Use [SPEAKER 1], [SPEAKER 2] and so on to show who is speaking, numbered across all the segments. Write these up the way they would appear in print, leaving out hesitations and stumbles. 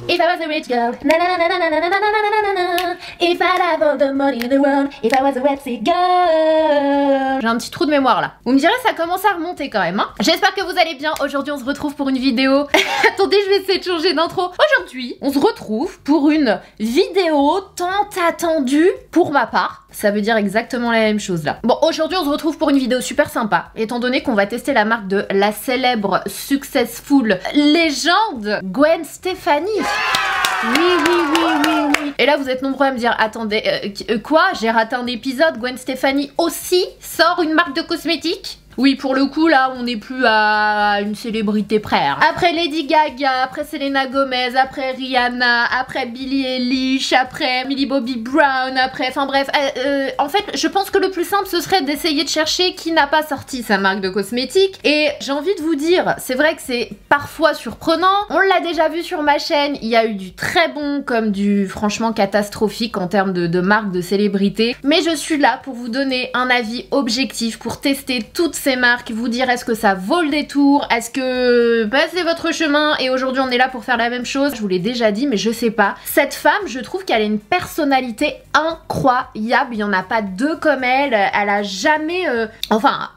[SPEAKER 1] If I was a rich girl, na na na na na na na na na na na. If I'd have all the money in the world, if I was a wealthy girl. J'ai un petit trou de mémoire là. Vous me direz, ça commence à remonter quand même, hein. J'espère que vous allez bien. Aujourd'hui, on se retrouve pour une vidéo. Attendez, je vais essayer de changer d'intro. Aujourd'hui, on se retrouve pour une vidéo tant attendue pour ma part. Ça veut dire exactement la même chose là. Bon, aujourd'hui, on se retrouve pour une vidéo super sympa, étant donné qu'on va tester la marque de la célèbre, successful, légende Gwen Stefani. Oui. Et là, vous êtes nombreux à me dire, attendez, quoi? J'ai raté un épisode, Gwen Stefani aussi sort une marque de cosmétiques? Oui, pour le coup, là, on n'est plus à une célébrité près. Hein. Après Lady Gaga, après Selena Gomez, après Rihanna, après Billie Eilish, après Millie Bobby Brown, après... Enfin bref, en fait, je pense que le plus simple, ce serait d'essayer de chercher qui n'a pas sorti sa marque de cosmétiques. Et j'ai envie de vous dire, c'est vrai que c'est parfois surprenant. On l'a déjà vu sur ma chaîne, il y a eu du très bon comme du franchement catastrophique en termes de marques de célébrités. Mais je suis là pour vous donner un avis objectif, pour tester toutes ces marques, vous dire est-ce que ça vaut le détour, est-ce que c'est votre chemin. Et aujourd'hui on est là pour faire la même chose. Je vous l'ai déjà dit, mais je sais pas, cette femme, je trouve qu'elle a une personnalité incroyable, il y en a pas deux comme elle. Elle a jamais enfin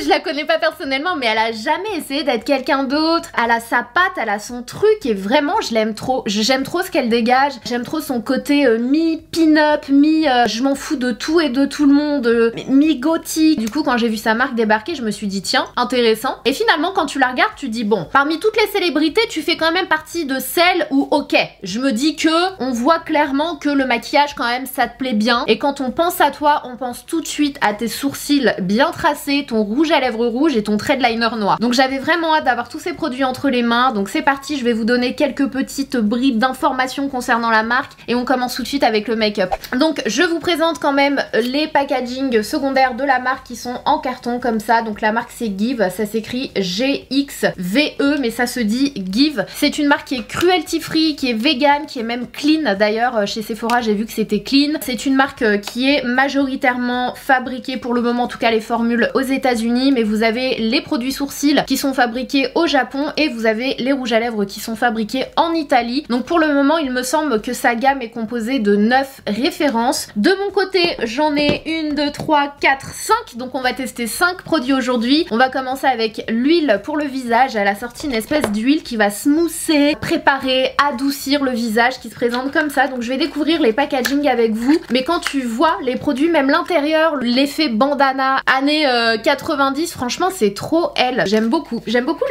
[SPEAKER 1] je la connais pas personnellement, mais elle a jamais essayé d'être quelqu'un d'autre. Elle a sa patte, elle a son truc et vraiment je l'aime trop. J'aime trop ce qu'elle dégage. J'aime trop son côté mi-pin-up, je m'en fous de tout et de tout le monde, mi-gothique. Du coup, quand j'ai vu sa marque débarquer, je me suis dit tiens, intéressant. Et finalement, quand tu la regardes, tu dis bon, parmi toutes les célébrités, tu fais quand même partie de celles où ok, je me dis que on voit clairement que le maquillage quand même ça te plaît bien. Et quand on pense à toi, on pense tout de suite à tes sourcils bien tracés, ton rouge à lèvres rouge et ton trait de liner noir. Donc j'avais vraiment hâte d'avoir tous ces produits entre les mains. Donc c'est parti, je vais vous donner quelques petites bribes d'informations concernant la marque et on commence tout de suite avec le make-up. Donc je vous présente quand même les packaging secondaires de la marque qui sont en carton comme ça. Donc la marque c'est Give, ça s'écrit G-X-V-E mais ça se dit Give. C'est une marque qui est cruelty free, qui est vegan, qui est même clean. D'ailleurs chez Sephora j'ai vu que c'était clean. C'est une marque qui est majoritairement fabriquée pour le moment, en tout cas les formules aux États-Unis, mais vous avez les produits sourcils qui sont fabriqués au Japon et vous avez les rouges à lèvres qui sont fabriqués en Italie. Donc pour le moment il me semble que sa gamme est composée de 9 références. De mon côté j'en ai 1, 2, 3, 4, 5, donc on va tester 5 produits aujourd'hui. On va commencer avec l'huile pour le visage. Elle a sorti une espèce d'huile qui va smoother, préparer, adoucir le visage, qui se présente comme ça. Donc je vais découvrir les packaging avec vous, mais quand tu vois les produits, même l'intérieur, l'effet bandana années 90, franchement c'est trop elle. J'aime beaucoup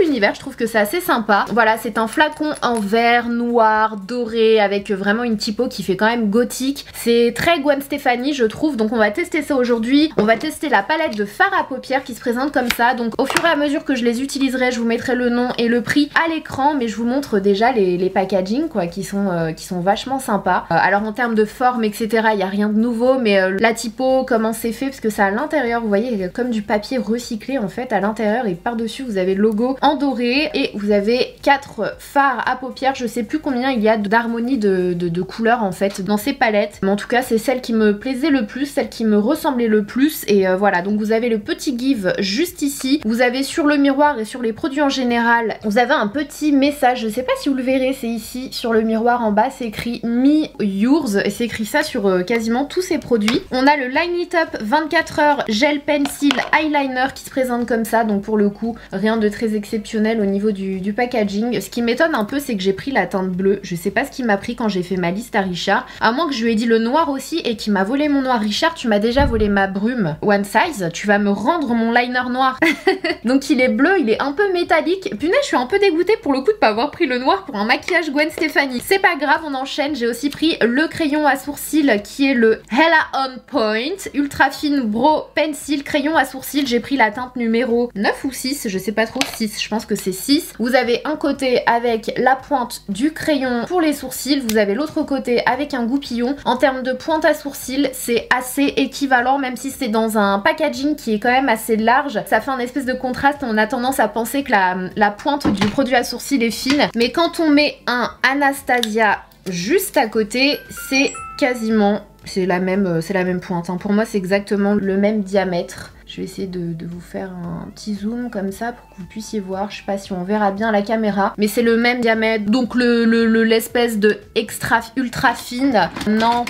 [SPEAKER 1] l'univers, je trouve que c'est assez sympa. Voilà, c'est un flacon en verre, noir, doré, avec vraiment une typo qui fait quand même gothique. C'est très Gwen Stefani je trouve, donc on va tester ça aujourd'hui. On va tester la palette de fard à paupières qui se présente comme ça. Donc au fur et à mesure que je les utiliserai, je vous mettrai le nom et le prix à l'écran, mais je vous montre déjà les packaging quoi, qui sont vachement sympas. Alors en termes de forme etc, il n'y a rien de nouveau, mais la typo, comment c'est fait, parce que ça à l'intérieur, vous voyez, comme du papier recyclé en fait à l'intérieur, et par dessus vous avez le logo en doré et vous avez 4 fards à paupières. Je sais plus combien il y a d'harmonie de couleurs en fait dans ces palettes, mais en tout cas c'est celle qui me plaisait le plus, celle qui me ressemblait le plus. Et voilà, donc vous avez le petit Give juste ici, vous avez sur le miroir et sur les produits en général, vous avez un petit message, je sais pas si vous le verrez, c'est ici sur le miroir en bas, c'est écrit Me Yours et c'est écrit ça sur quasiment tous ces produits. On a le Line It Up 24 heures gel pencil eyeliner qui se présente comme ça, donc pour le coup rien de très exceptionnel au niveau du packaging. Ce qui m'étonne un peu c'est que j'ai pris la teinte bleue, je sais pas ce qu'il m'a pris quand j'ai fait ma liste à Richard, à moins que je lui ai dit le noir aussi et qu'il m'a volé mon noir. Richard, tu m'as déjà volé ma brume One Size, tu vas me rendre mon liner noir. Donc il est bleu, il est un peu métallique. Punaise, je suis un peu dégoûtée pour le coup de pas avoir pris le noir pour un maquillage Gwen Stefani. C'est pas grave, on enchaîne. J'ai aussi pris le crayon à sourcils qui est le Hella On Point Ultra Fine Brow Pencil crayon à sourcils. J'ai pris la teinte numéro 9 ou 6, je sais pas trop, 6, je pense que c'est 6. Vous avez un côté avec la pointe du crayon pour les sourcils, vous avez l'autre côté avec un goupillon. En termes de pointe à sourcils, c'est assez équivalent, même si c'est dans un packaging qui est quand même assez large. Ça fait un espèce de contraste, on a tendance à penser que la pointe du produit à sourcils est fine. Mais quand on met un Anastasia juste à côté, c'est quasiment... c'est la même pointe, hein. Pour moi c'est exactement le même diamètre. Je vais essayer de vous faire un petit zoom comme ça pour que vous puissiez voir. Je sais pas si on verra bien la caméra, mais c'est le même diamètre. Donc l'espèce de extra ultra fine. Non,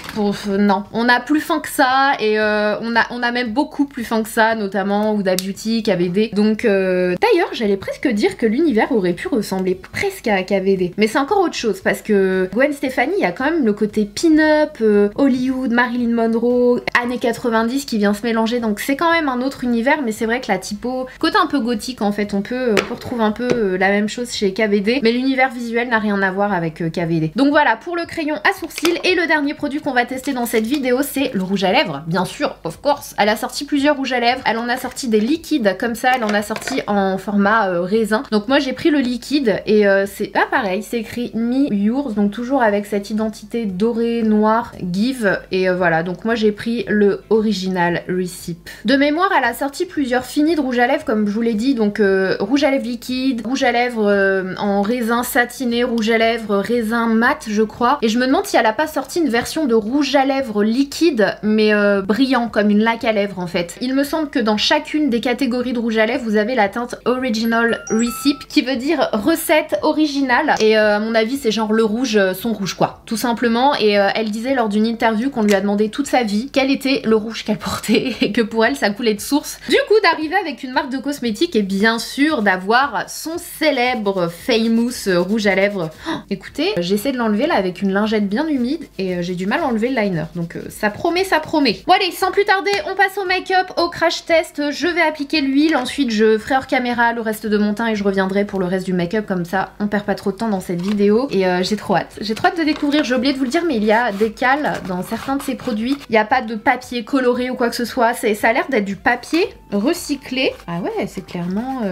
[SPEAKER 1] non. On a plus fin que ça et on a même beaucoup plus fin que ça, notamment Huda Beauty, KVD. Donc d'ailleurs, j'allais presque dire que l'univers aurait pu ressembler presque à KVD. Mais c'est encore autre chose parce que Gwen Stefani, il y a quand même le côté pin-up, Hollywood, Marilyn Monroe, années 90 qui vient se mélanger. Donc c'est quand même un autre univers, mais c'est vrai que la typo, côté un peu gothique en fait, on peut retrouver un peu la même chose chez KVD, mais l'univers visuel n'a rien à voir avec KVD. Donc voilà pour le crayon à sourcils. Et le dernier produit qu'on va tester dans cette vidéo, c'est le rouge à lèvres, bien sûr, of course. Elle a sorti plusieurs rouges à lèvres, elle en a sorti des liquides comme ça, elle en a sorti en format raisin. Donc moi j'ai pris le liquide et c'est pareil, c'est écrit Me Yours, donc toujours avec cette identité dorée, noire, give, et voilà, donc moi j'ai pris le original Recip. De mémoire, elle a sorti plusieurs finis de rouge à lèvres comme je vous l'ai dit, donc rouge à lèvres liquide, rouge à lèvres en raisin satiné, rouge à lèvres raisin mat je crois, et je me demande si elle a pas sorti une version de rouge à lèvres liquide mais brillant comme une laque à lèvres en fait. Il me semble que dans chacune des catégories de rouge à lèvres vous avez la teinte Original Recip qui veut dire recette originale, et à mon avis c'est genre le rouge, son rouge quoi, tout simplement. Et elle disait lors d'une interview qu'on lui a demandé toute sa vie quel était le rouge qu'elle portait et que pour elle ça coulait de source. Du coup d'arriver avec une marque de cosmétiques et bien sûr d'avoir son célèbre Famous rouge à lèvres. Oh, écoutez, j'essaie de l'enlever là avec une lingette bien humide et j'ai du mal à enlever le liner, donc ça promet, ça promet. Bon allez, sans plus tarder, on passe au make-up, au crash test. Je vais appliquer l'huile, ensuite je ferai hors caméra le reste de mon teint et je reviendrai pour le reste du make-up, comme ça on perd pas trop de temps dans cette vidéo. Et j'ai trop hâte de découvrir. J'ai oublié de vous le dire, mais il y a des cales dans certains de ces produits. Il n'y a pas de papier coloré ou quoi que ce soit, ça a l'air d'être du papier recyclé. Ah ouais, c'est clairement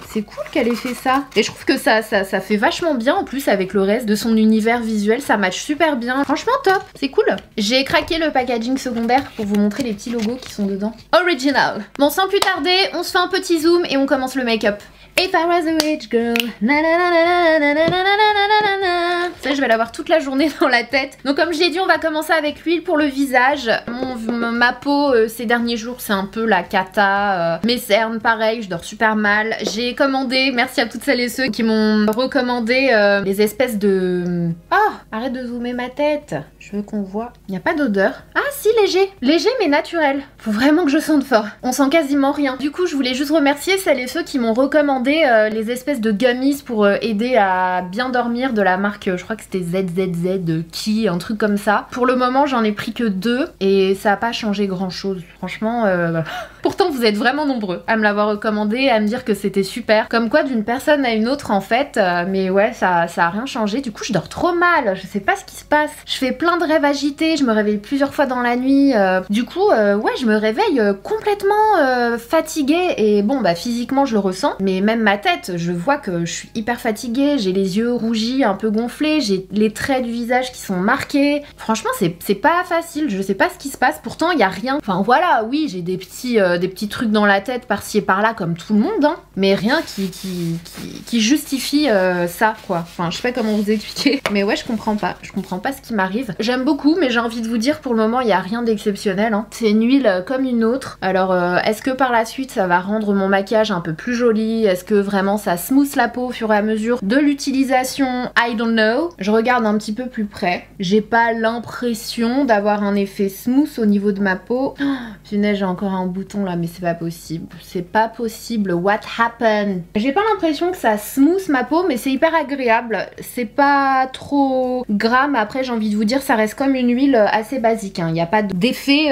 [SPEAKER 1] c'est cool qu'elle ait fait ça, et je trouve que ça fait vachement bien en plus avec le reste de son univers visuel, ça match super bien, franchement top, c'est cool. J'ai craqué le packaging secondaire pour vous montrer les petits logos qui sont dedans. Original. Bon, sans plus tarder, on se fait un petit zoom et on commence le make-up. If I was a rich girl, ça je vais l'avoir toute la journée dans la tête. Donc comme je l'ai dit, on va commencer avec l'huile pour le visage. Ma peau ces derniers jours c'est un peu la cata. Mes cernes pareil, je dors super mal. J'ai commandé, merci à toutes celles et ceux qui m'ont recommandé les espèces de... Oh, arrête de zoomer ma tête. Je veux qu'on voit. Il n'y a pas d'odeur. Ah si, léger. Léger mais naturel. Faut vraiment que je sente fort. On sent quasiment rien. Du coup je voulais juste remercier celles et ceux qui m'ont recommandé les espèces de gummies pour aider à bien dormir de la marque, je crois que c'était ZZZ Ki, un truc comme ça. Pour le moment j'en ai pris que 2 et ça n'a pas changé grand chose, franchement. Pourtant vous êtes vraiment nombreux à me l'avoir recommandé, à me dire que c'était super. Comme quoi d'une personne à une autre en fait, mais ouais ça a rien changé. Du coup je dors trop mal, je sais pas ce qui se passe. Je fais plein de rêves agités, je me réveille plusieurs fois dans la nuit. Du coup ouais je me réveille complètement fatiguée et bon bah physiquement je le ressens, mais même ma tête, je vois que je suis hyper fatiguée, j'ai les yeux rougis, un peu gonflés, j'ai les traits du visage qui sont marqués. Franchement c'est pas facile, je sais pas ce qui se passe, pourtant il y a rien. Enfin voilà, oui j'ai des petits trucs dans la tête par-ci et par-là comme tout le monde, hein, mais rien qui justifie ça quoi. Enfin je sais pas comment vous expliquer, mais ouais je comprends pas ce qui m'arrive. J'aime beaucoup mais j'ai envie de vous dire pour le moment il y a rien d'exceptionnel, hein. C'est une huile comme une autre. Alors est-ce que par la suite ça va rendre mon maquillage un peu plus joli? Est-ce que vraiment ça smooth la peau au fur et à mesure de l'utilisation? I don't know. Je regarde un petit peu plus près. J'ai pas l'impression d'avoir un effet smooth au niveau de ma peau. Oh, punaise, j'ai encore un bouton là, mais c'est pas possible. C'est pas possible. What happened? J'ai pas l'impression que ça smooth ma peau, mais c'est hyper agréable. C'est pas trop gras, mais après j'ai envie de vous dire, ça reste comme une huile assez basique, hein. Il n'y a pas d'effet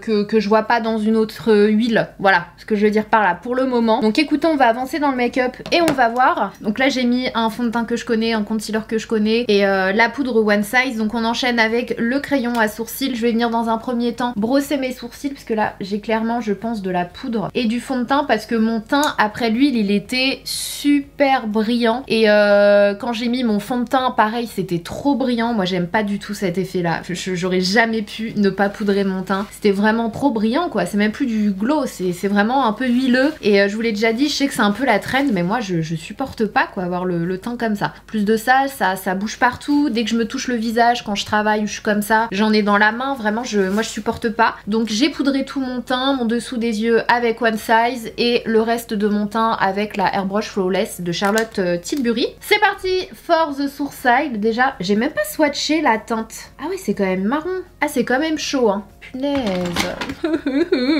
[SPEAKER 1] que je vois pas dans une autre huile. Voilà ce que je veux dire par là pour le moment. Donc écoutez, on va avancer dans le make-up et on va voir. Donc là j'ai mis un fond de teint que je connais, un concealer que je connais et la poudre One Size. Donc on enchaîne avec le crayon à sourcils. Je vais venir dans un premier temps brosser mes sourcils parce que là j'ai clairement je pense de la poudre et du fond de teint parce que mon teint après l'huile il était super brillant et quand j'ai mis mon fond de teint pareil c'était trop brillant. Moi j'aime pas du tout cet effet là, j'aurais jamais pu ne pas poudrer mon teint, c'était vraiment trop brillant quoi, c'est même plus du glow, c'est vraiment un peu huileux et je vous l'ai déjà dit, je sais que c'est un peu la trend mais moi je supporte pas quoi avoir le teint comme ça. Plus de ça bouge partout, dès que je me touche le visage quand je travaille ou je suis comme ça, j'en ai dans la main, vraiment moi je supporte pas. Donc j'ai poudré tout mon teint, mon dessous dessous des yeux avec One Size et le reste de mon teint avec la Airbrush Flawless de Charlotte Tilbury. C'est parti for the Sourcil. Déjà, j'ai même pas swatché la teinte. Ah oui, c'est quand même marron. Ah, c'est quand même chaud, hein. Punaise.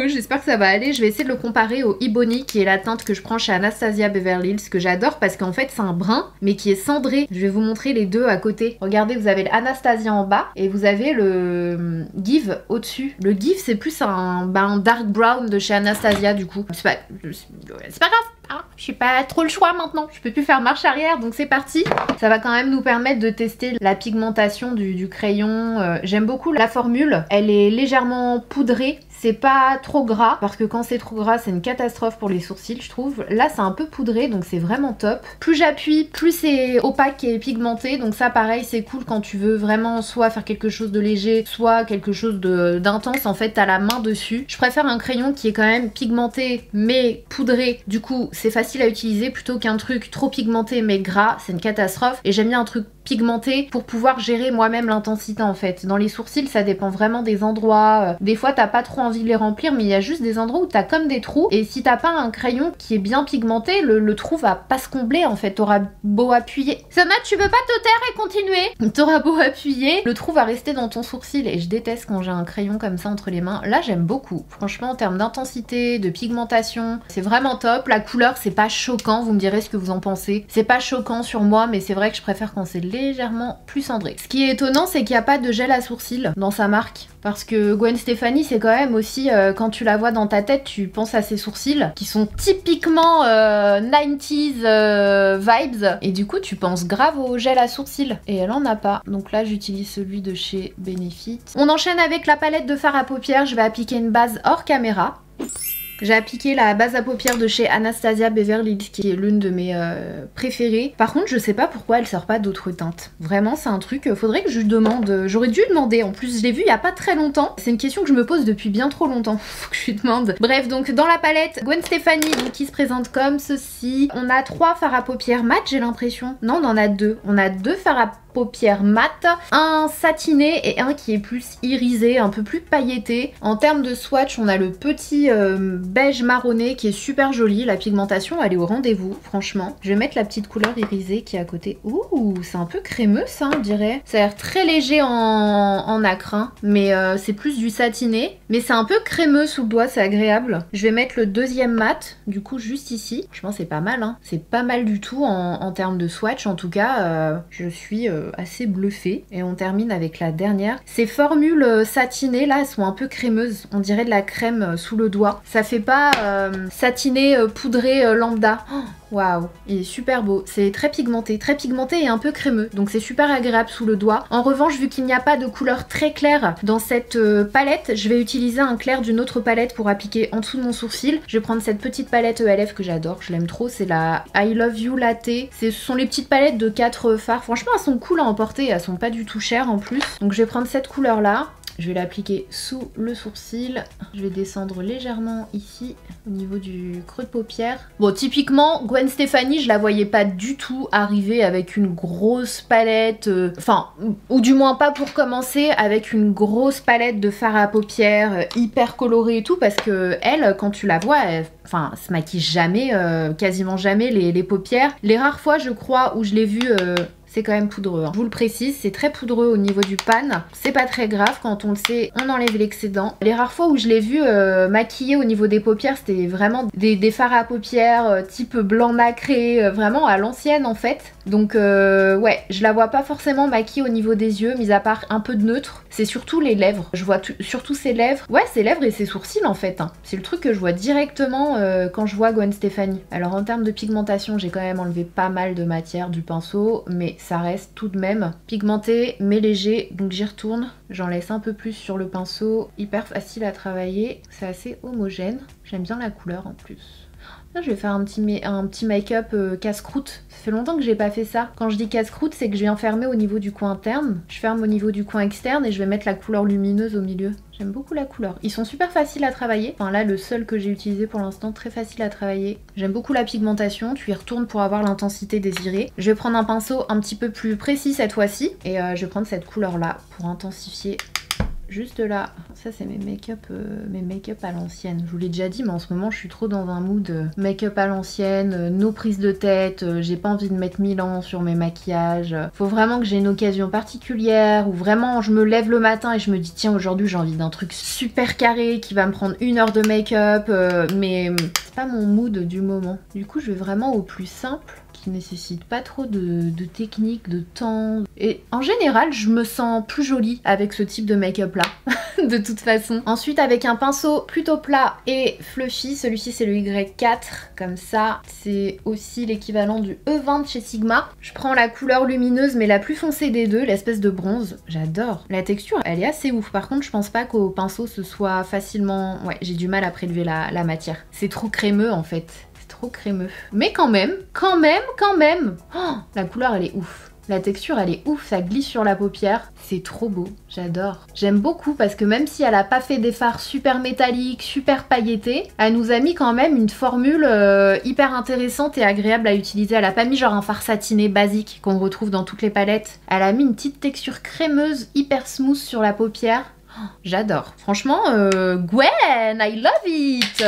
[SPEAKER 1] J'espère que ça va aller. Je vais essayer de le comparer au Ebony qui est la teinte que je prends chez Anastasia Beverly Hills, que j'adore parce qu'en fait c'est un brun mais qui est cendré. Je vais vous montrer les deux à côté. Regardez, vous avez l'Anastasia en bas et vous avez le Give au-dessus. Le Give c'est plus un dark brown de chez Anastasia du coup. C'est pas grave. Ah, je suis pas trop le choix maintenant, je peux plus faire marche arrière, donc c'est parti. Ça va quand même nous permettre de tester la pigmentation du crayon. J'aime beaucoup la formule, elle est légèrement poudrée. C'est pas trop gras, parce que quand c'est trop gras, c'est une catastrophe pour les sourcils, je trouve. Là, c'est un peu poudré, donc c'est vraiment top. Plus j'appuie, plus c'est opaque et pigmenté. Donc ça, pareil, c'est cool quand tu veux vraiment soit faire quelque chose de léger, soit quelque chose d'intense. En fait, t'as la main dessus. Je préfère un crayon qui est quand même pigmenté, mais poudré. Du coup, c'est facile à utiliser, plutôt qu'un truc trop pigmenté, mais gras. C'est une catastrophe. Et j'aime bien un truc pigmenté pour pouvoir gérer moi-même l'intensité en fait. Dans les sourcils, ça dépend vraiment des endroits. Des fois, t'as pas trop envie de les remplir, mais il y a juste des endroits où t'as comme des trous. Et si t'as pas un crayon qui est bien pigmenté, le trou va pas se combler en fait. T'auras beau appuyer. Soma, tu veux pas te taire et continuer? T'auras beau appuyer, le trou va rester dans ton sourcil. Et je déteste quand j'ai un crayon comme ça entre les mains. Là, j'aime beaucoup. Franchement, en termes d'intensité, de pigmentation, c'est vraiment top. La couleur, c'est pas choquant. Vous me direz ce que vous en pensez. C'est pas choquant sur moi, mais c'est vrai que je préfère quand c'est légèrement plus cendré. Ce qui est étonnant, c'est qu'il n'y a pas de gel à sourcils dans sa marque. Parce que Gwen Stefani, c'est quand même aussi, quand tu la vois dans ta tête, tu penses à ses sourcils, qui sont typiquement 90s vibes. Et du coup, tu penses grave au gel à sourcils. Et elle en a pas. Donc là, j'utilise celui de chez Benefit. On enchaîne avec la palette de fard à paupières. Je vais appliquer une base hors caméra. J'ai appliqué la base à paupières de chez Anastasia Beverly Hills qui est l'une de mes préférées. Par contre, je sais pas pourquoi elle sort pas d'autres teintes. Vraiment, c'est un truc, faudrait que je demande. J'aurais dû demander. En plus, je l'ai vu il y a pas très longtemps. C'est une question que je me pose depuis bien trop longtemps. Faut que je lui demande. Bref, donc dans la palette, Gwen Stefani donc, qui se présente comme ceci. On a 3 fards à paupières mat, j'ai l'impression. Non, on en a 2. On a 2 fards à paupières mat, un satiné et un qui est plus irisé, un peu plus pailleté. En termes de swatch, on a le petit beige marronné qui est super joli. La pigmentation, elle est au rendez-vous, franchement. Je vais mettre la petite couleur irisée qui est à côté. Ouh, c'est un peu crémeux ça, on dirait. Ça a l'air très léger en acre, hein, mais c'est plus du satiné. Mais c'est un peu crémeux sous le doigt, c'est agréable. Je vais mettre le deuxième mat, du coup, juste ici. Je pense que c'est pas mal, hein. C'est pas mal du tout en termes de swatch. En tout cas, je suis assez bluffée. Et on termine avec la dernière. Ces formules satinées là, elles sont un peu crémeuses. On dirait de la crème sous le doigt. Ça fait pas satiné poudré lambda. Oh, waouh, il est super beau. C'est très pigmenté et un peu crémeux. Donc c'est super agréable sous le doigt. En revanche, vu qu'il n'y a pas de couleur très claire dans cette palette, je vais utiliser un clair d'une autre palette pour appliquer en dessous de mon sourcil. Je vais prendre cette petite palette ELF que j'adore, je l'aime trop. C'est la I Love You Latte. Ce sont les petites palettes de 4 fards. Franchement, elles sont cool à emporter. Elles sont pas du tout chères en plus. Donc je vais prendre cette couleur là. Je vais l'appliquer sous le sourcil. Je vais descendre légèrement ici, au niveau du creux de paupière. Bon, typiquement, Gwen Stefani, je la voyais pas du tout arriver avec une grosse palette. Enfin, ou du moins pas pour commencer, avec une grosse palette de fard à paupières hyper colorée et tout. Parce que elle, quand tu la vois, elle se maquille jamais, quasiment jamais les paupières. Les rares fois, je crois, où je l'ai vue... c'est quand même poudreux, hein. Je vous le précise, c'est très poudreux au niveau du pan. C'est pas très grave, quand on le sait, on enlève l'excédent. Les rares fois où je l'ai vu maquillée au niveau des paupières, c'était vraiment des fards à paupières type blanc nacré, vraiment à l'ancienne en fait. Donc ouais, je la vois pas forcément maquillée au niveau des yeux, mis à part un peu de neutre. C'est surtout les lèvres. Je vois surtout ses lèvres. Ouais, ses lèvres et ses sourcils en fait, hein. C'est le truc que je vois directement quand je vois Gwen Stefani. Alors en termes de pigmentation, j'ai quand même enlevé pas mal de matière du pinceau, mais ça reste tout de même pigmenté mais léger, donc j'y retourne, j'en laisse un peu plus sur le pinceau, hyper facile à travailler, c'est assez homogène, j'aime bien la couleur en plus. Là, je vais faire un petit make-up casse-croûte. Ça fait longtemps que j'ai pas fait ça. Quand je dis casse-croûte, c'est que je viens fermer au niveau du coin interne, je ferme au niveau du coin externe et je vais mettre la couleur lumineuse au milieu. J'aime beaucoup la couleur. Ils sont super faciles à travailler. Enfin là, le seul que j'ai utilisé pour l'instant, très facile à travailler. J'aime beaucoup la pigmentation. Tu y retournes pour avoir l'intensité désirée. Je vais prendre un pinceau un petit peu plus précis cette fois-ci. Et je vais prendre cette couleur-là pour intensifier juste là. Ça c'est mes make-up à l'ancienne. Je vous l'ai déjà dit, mais en ce moment je suis trop dans un mood make-up à l'ancienne, nos prises de tête, j'ai pas envie de mettre 1000 ans sur mes maquillages. Faut vraiment que j'ai une occasion particulière où vraiment je me lève le matin et je me dis tiens aujourd'hui j'ai envie d'un truc super carré qui va me prendre 1 heure de make-up, mais c'est pas mon mood du moment. Du coup je vais vraiment au plus simple, qui nécessite pas trop de technique, de temps. Et en général, je me sens plus jolie avec ce type de make-up là, de toute façon. Ensuite, avec un pinceau plutôt plat et fluffy, celui-ci c'est le Y4, comme ça. C'est aussi l'équivalent du E20 de chez Sigma. Je prends la couleur lumineuse, mais la plus foncée des deux, l'espèce de bronze. J'adore. La texture, elle est assez ouf. Par contre, je pense pas qu'au pinceau, ce soit facilement... Ouais, j'ai du mal à prélever la matière. C'est trop crémeux en fait. Trop crémeux. Mais quand même, oh, la couleur elle est ouf. La texture elle est ouf, ça glisse sur la paupière. C'est trop beau, j'adore. J'aime beaucoup parce que même si elle a pas fait des fards super métalliques, super pailletés, elle nous a mis quand même une formule hyper intéressante et agréable à utiliser. Elle a pas mis genre un fard satiné basique qu'on retrouve dans toutes les palettes. Elle a mis une petite texture crémeuse, hyper smooth sur la paupière. J'adore. Franchement, Gwen, I love it.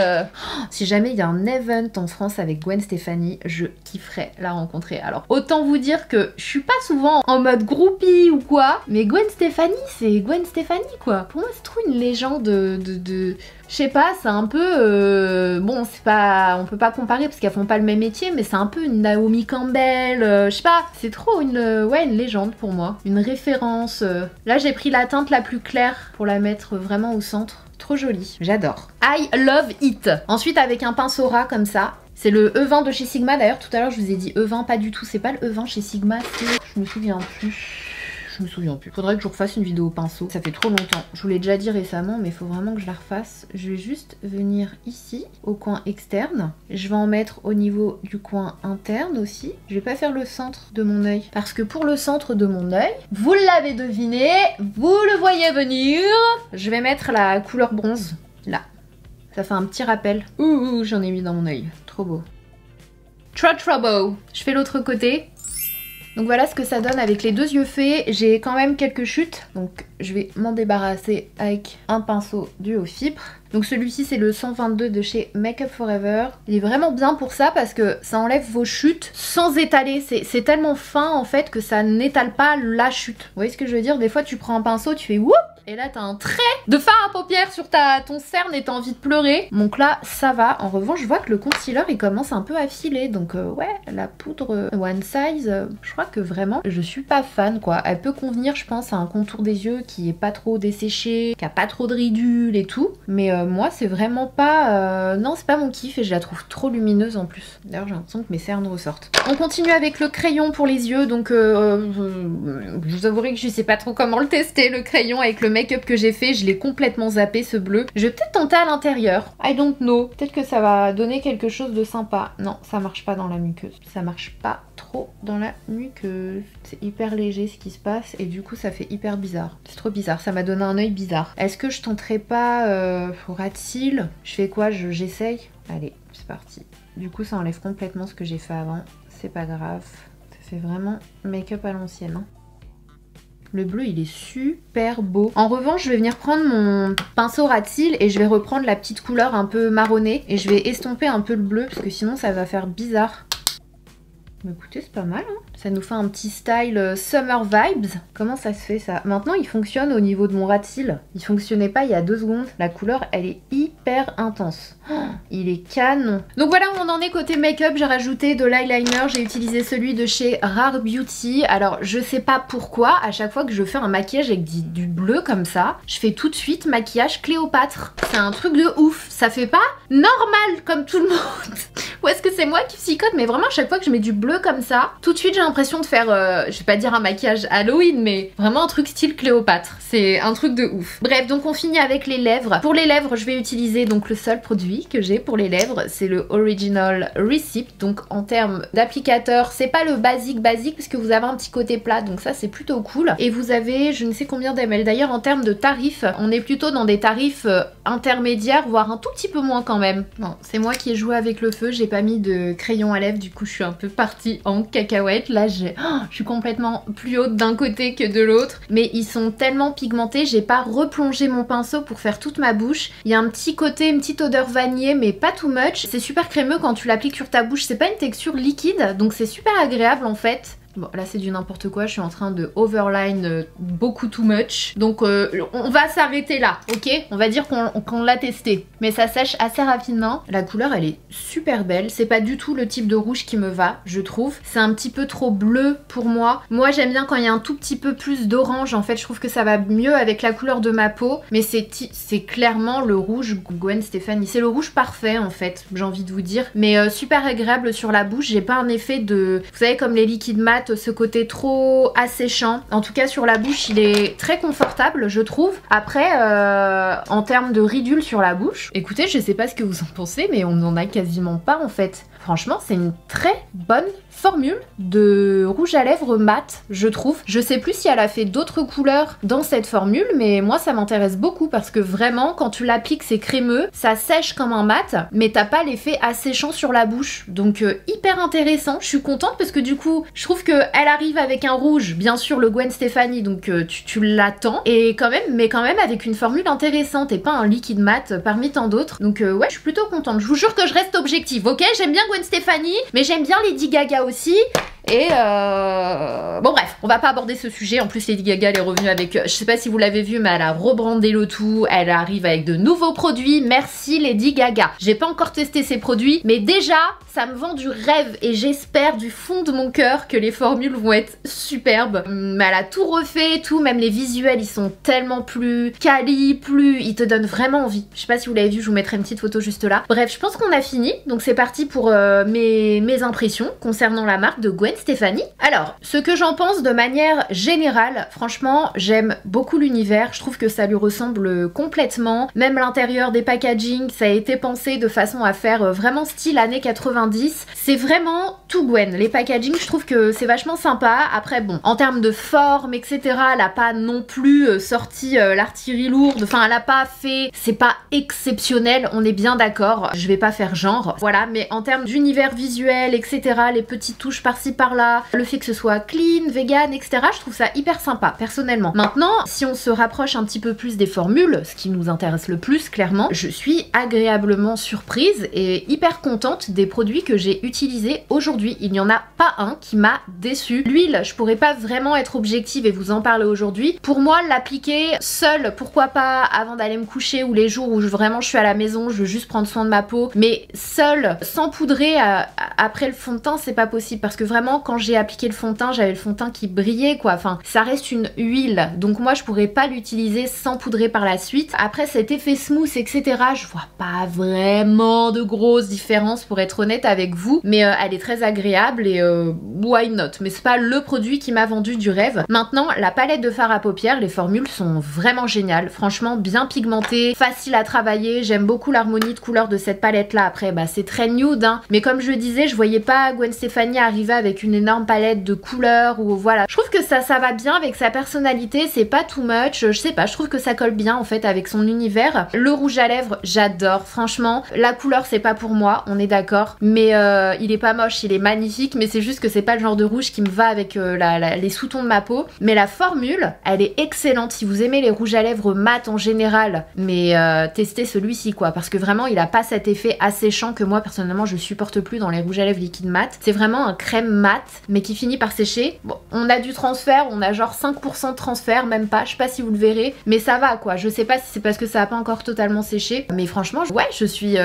[SPEAKER 1] Si jamais il y a un event en France avec Gwen Stefani, je kifferais la rencontrer. Alors, autant vous dire que je suis pas souvent en mode groupie ou quoi, mais Gwen Stefani, c'est Gwen Stefani quoi. Pour moi, c'est trop une légende je sais pas, c'est un peu... bon, c'est pas... On peut pas comparer parce qu'elles font pas le même métier, mais c'est un peu une Naomi Campbell, je sais pas, c'est trop une... ouais, une légende pour moi. Une référence. Là, j'ai pris la teinte la plus claire pour la mettre vraiment au centre. Trop jolie, j'adore. I love it. Ensuite, avec un pinceau ras comme ça. C'est le E20 de chez Sigma. D'ailleurs, tout à l'heure, je vous ai dit E20, pas du tout. C'est pas le E20 chez Sigma, c'est... Je me souviens plus. Faudrait que je refasse une vidéo au pinceau. Ça fait trop longtemps. Je vous l'ai déjà dit récemment, mais il faut vraiment que je la refasse. Je vais juste venir ici, au coin externe. Je vais en mettre au niveau du coin interne aussi. Je vais pas faire le centre de mon œil. Parce que pour le centre de mon œil, vous l'avez deviné, vous le voyez venir, je vais mettre la couleur bronze, là. Ça fait un petit rappel. Ouh, j'en ai mis dans mon œil. Trop beau. Trouble. Je fais l'autre côté. Donc voilà ce que ça donne avec les deux yeux faits. J'ai quand même quelques chutes, donc je vais m'en débarrasser avec un pinceau du Haut Fibre. Donc celui-ci c'est le 122 de chez Make Up For Ever. Il est vraiment bien pour ça parce que ça enlève vos chutes sans étaler. C'est tellement fin en fait que ça n'étale pas la chute. Vous voyez ce que je veux dire? Des fois tu prends un pinceau, tu fais whoop, et là t'as un trait de fard à paupières sur ton cerne et t'as envie de pleurer. Donc là ça va. En revanche je vois que le concealer il commence un peu à filer. Donc ouais, la poudre One Size, je crois que vraiment je suis pas fan quoi. Elle peut convenir je pense à un contour des yeux qui est pas trop desséché, qui a pas trop de ridules et tout. Mais moi c'est vraiment pas... non c'est pas mon kiff et je la trouve trop lumineuse en plus. D'ailleurs j'ai l'impression que mes cernes ressortent. On continue avec le crayon pour les yeux. Donc je vous avouerai que je sais pas trop comment le tester le crayon avec le make-up que j'ai fait. Je l'ai complètement zappé ce bleu. Je vais peut-être tenter à l'intérieur. I don't know. Peut-être que ça va donner quelque chose de sympa. Non ça marche pas dans la muqueuse. Ça marche pas trop dans la muqueuse. C'est hyper léger ce qui se passe et du coup ça fait hyper bizarre. C'est trop bizarre. Ça m'a donné un œil bizarre. Est-ce que je tenterai pas ras de cils? Je fais quoi? J'essaye? Allez, c'est parti. Du coup ça enlève complètement ce que j'ai fait avant. C'est pas grave. Ça fait vraiment make-up à l'ancienne. Hein. Le bleu il est super beau. En revanche je vais venir prendre mon pinceau ras de cils et je vais reprendre la petite couleur un peu marronnée et je vais estomper un peu le bleu parce que sinon ça va faire bizarre. Mais écoutez c'est pas mal hein. Ça nous fait un petit style summer vibes. Comment ça se fait ça? Maintenant il fonctionne au niveau de mon ras de cils. Il fonctionnait pas il y a 2 secondes. La couleur elle est hyper intense. Oh, il est canon. Donc voilà où on en est côté make-up. J'ai rajouté de l'eyeliner. J'ai utilisé celui de chez Rare Beauty. Alors je sais pas pourquoi à chaque fois que je fais un maquillage avec du bleu comme ça, je fais tout de suite maquillage Cléopâtre. C'est un truc de ouf. Ça fait pas normal comme tout le monde. Ou est-ce que c'est moi qui psychote? Mais vraiment à chaque fois que je mets du bleu comme ça, tout de suite j'ai l'impression de faire, je vais pas dire un maquillage Halloween, mais vraiment un truc style Cléopâtre. C'est un truc de ouf. Bref, donc on finit avec les lèvres. Pour les lèvres, je vais utiliser donc le seul produit que j'ai pour les lèvres, c'est le Original Receipt. Donc en termes d'applicateur, c'est pas le basique parce que vous avez un petit côté plat, donc ça c'est plutôt cool. Et vous avez je ne sais combien d'ml. D'ailleurs en termes de tarifs, on est plutôt dans des tarifs intermédiaires, voire un tout petit peu moins quand même. Bon, c'est moi qui ai joué avec le feu, j'ai pas mis de crayon à lèvres, du coup je suis un peu partie en cacahuète. Là je suis complètement plus haute d'un côté que de l'autre, mais ils sont tellement pigmentés, j'ai pas replongé mon pinceau pour faire toute ma bouche. Il y a un petit côté, une petite odeur vanillée, mais pas too much. C'est super crémeux quand tu l'appliques sur ta bouche, c'est pas une texture liquide, donc c'est super agréable en fait. Bon là c'est du n'importe quoi, je suis en train de overline beaucoup too much. Donc on va s'arrêter là, ok? On va dire qu'on l'a testé. Mais ça sèche assez rapidement. La couleur elle est super belle. C'est pas du tout le type de rouge qui me va, je trouve. C'est un petit peu trop bleu pour moi. Moi j'aime bien quand il y a un tout petit peu plus d'orange. En fait je trouve que ça va mieux avec la couleur de ma peau. Mais c'est clairement le rouge Gwen Stefani. C'est le rouge parfait en fait, j'ai envie de vous dire. Mais super agréable sur la bouche. J'ai pas un effet de... Vous savez comme les liquides mat, ce côté trop asséchant. En tout cas sur la bouche il est très confortable je trouve. Après en termes de ridule sur la bouche, écoutez je sais pas ce que vous en pensez mais on n'en a quasiment pas en fait. Franchement c'est une très bonne formule de rouge à lèvres mat je trouve. Je sais plus si elle a fait d'autres couleurs dans cette formule mais moi ça m'intéresse beaucoup parce que vraiment quand tu l'appliques c'est crémeux, ça sèche comme un mat mais t'as pas l'effet asséchant sur la bouche. Donc hyper intéressant, je suis contente parce que du coup je trouve qu'elle arrive avec un rouge, bien sûr le Gwen Stefani donc tu l'attends et quand même avec une formule intéressante et pas un liquide mat parmi tant d'autres. Donc ouais je suis plutôt contente, je vous jure que je reste objective, ok? J'aime bien Gwen Stefani mais j'aime bien Lady Gaga aussi. Et bon bref, on va pas aborder ce sujet. En plus Lady Gaga elle est revenue avec, je sais pas si vous l'avez vu mais elle a rebrandé le tout. Elle arrive avec de nouveaux produits. Merci Lady Gaga. J'ai pas encore testé ces produits mais déjà ça me vend du rêve et j'espère du fond de mon cœur que les formules vont être superbes. Elle a tout refait, tout, même les visuels ils sont tellement plus quali, ils te donnent vraiment envie. Je sais pas si vous l'avez vu, je vous mettrai une petite photo juste là. Bref, je pense qu'on a fini, donc c'est parti pour mes impressions concernant la marque de Gwen Stefani. Alors, ce que j'en pense de manière générale, franchement, j'aime beaucoup l'univers, je trouve que ça lui ressemble complètement. Même l'intérieur des packaging, ça a été pensé de façon à faire vraiment style années 90. C'est vraiment tout Gwen. Les packaging, je trouve que c'est vachement sympa. Après, bon, en termes de forme, etc., elle a pas non plus sorti l'artillerie lourde. Enfin, elle a pas fait... C'est pas exceptionnel, on est bien d'accord. Je vais pas faire genre. Voilà, mais en termes d'univers visuel, etc., les petites touches par-ci, par-là, le fait que ce soit clean, vegan, etc., je trouve ça hyper sympa, personnellement. Maintenant, si on se rapproche un petit peu plus des formules, ce qui nous intéresse le plus, clairement, je suis agréablement surprise et hyper contente des produits que j'ai utilisés aujourd'hui. Il n'y en a pas un qui m'a déçu. L'huile, je pourrais pas vraiment être objective et vous en parler aujourd'hui. Pour moi, l'appliquer seule, pourquoi pas avant d'aller me coucher ou les jours où vraiment je suis à la maison, je veux juste prendre soin de ma peau, mais seule, sans poudrer après le fond de teint, c'est pas possible parce que vraiment quand j'ai appliqué le fond de teint, j'avais le fond de teint qui brillait quoi. Enfin, ça reste une huile, donc moi je pourrais pas l'utiliser sans poudrer par la suite. Après cet effet smooth, etc., je vois pas vraiment de grosses différences pour être honnête avec vous, mais elle est très agréable et why not, mais c'est pas le produit qui m'a vendu du rêve. Maintenant la palette de fard à paupières, les formules sont vraiment géniales, franchement bien pigmentées, facile à travailler, j'aime beaucoup l'harmonie de couleurs de cette palette là. Après bah c'est très nude hein, mais comme je le disais je voyais pas Gwen Stefani arriver avec une énorme palette de couleurs ou voilà, je trouve que ça va bien avec sa personnalité, c'est pas too much, je sais pas, je trouve que ça colle bien en fait avec son univers. Le rouge à lèvres j'adore, franchement la couleur c'est pas pour moi, on est d'accord, mais il est pas moche, il est magnifique, mais c'est juste que c'est pas le genre de rouge qui me va avec les sous-tons de ma peau. Mais la formule, elle est excellente. Si vous aimez les rouges à lèvres mat en général, mais testez celui-ci quoi, parce que vraiment il a pas cet effet asséchant que moi personnellement je supporte plus dans les rouges à lèvres liquides mat. C'est vraiment un crème mat, mais qui finit par sécher. Bon, on a du transfert, on a genre 5% de transfert, même pas, je sais pas si vous le verrez, mais ça va quoi. Je sais pas si c'est parce que ça a pas encore totalement séché, mais franchement, ouais, je suis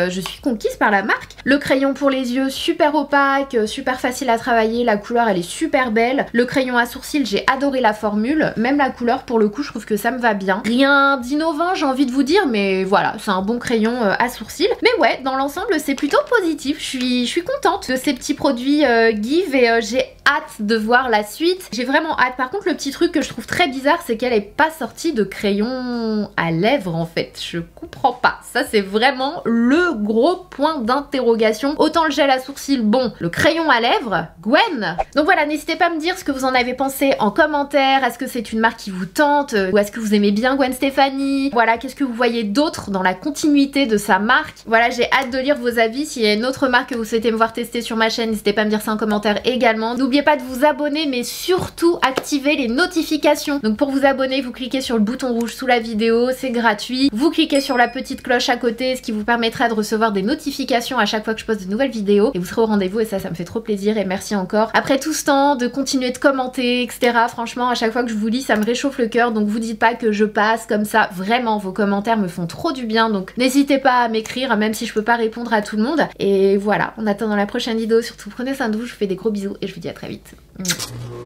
[SPEAKER 1] conquise par la marque. Le crayon pour les yeux, super opaque, super facile à travailler, la couleur elle est super belle. Le crayon à sourcils, j'ai adoré la formule, même la couleur pour le coup je trouve que ça me va bien. Rien d'innovant j'ai envie de vous dire, mais voilà, c'est un bon crayon à sourcils. Mais ouais, dans l'ensemble c'est plutôt positif, je suis contente de ces petits produits Give et j'ai hâte de voir la suite. J'ai vraiment hâte. Par contre, le petit truc que je trouve très bizarre, c'est qu'elle est pas sortie de crayon à lèvres en fait. Je comprends pas. Ça, c'est vraiment le gros point d'interrogation. Autant le gel à sourcils, bon, le crayon à lèvres, Gwen. Donc voilà, n'hésitez pas à me dire ce que vous en avez pensé en commentaire. Est-ce que c'est une marque qui vous tente ou est-ce que vous aimez bien Gwen Stefani? Voilà, qu'est-ce que vous voyez d'autre dans la continuité de sa marque? Voilà, j'ai hâte de lire vos avis. S'il y a une autre marque que vous souhaitez me voir tester sur ma chaîne, n'hésitez pas à me dire ça en commentaire également. N'oubliez pas de vous abonner, mais surtout activer les notifications. Donc pour vous abonner, vous cliquez sur le bouton rouge sous la vidéo, c'est gratuit. Vous cliquez sur la petite cloche à côté, ce qui vous permettra de recevoir des notifications à chaque fois que je poste de nouvelles vidéos. Et vous serez au rendez-vous et ça me fait trop plaisir et merci encore. Après tout ce temps, de continuer de commenter, etc. Franchement, à chaque fois que je vous lis, ça me réchauffe le cœur. Donc vous dites pas que je passe comme ça. Vraiment, vos commentaires me font trop du bien. Donc n'hésitez pas à m'écrire, même si je peux pas répondre à tout le monde. Et voilà, en attendant la prochaine vidéo, surtout prenez soin de vous, je vous fais des gros bisous et je vous dis à très vite.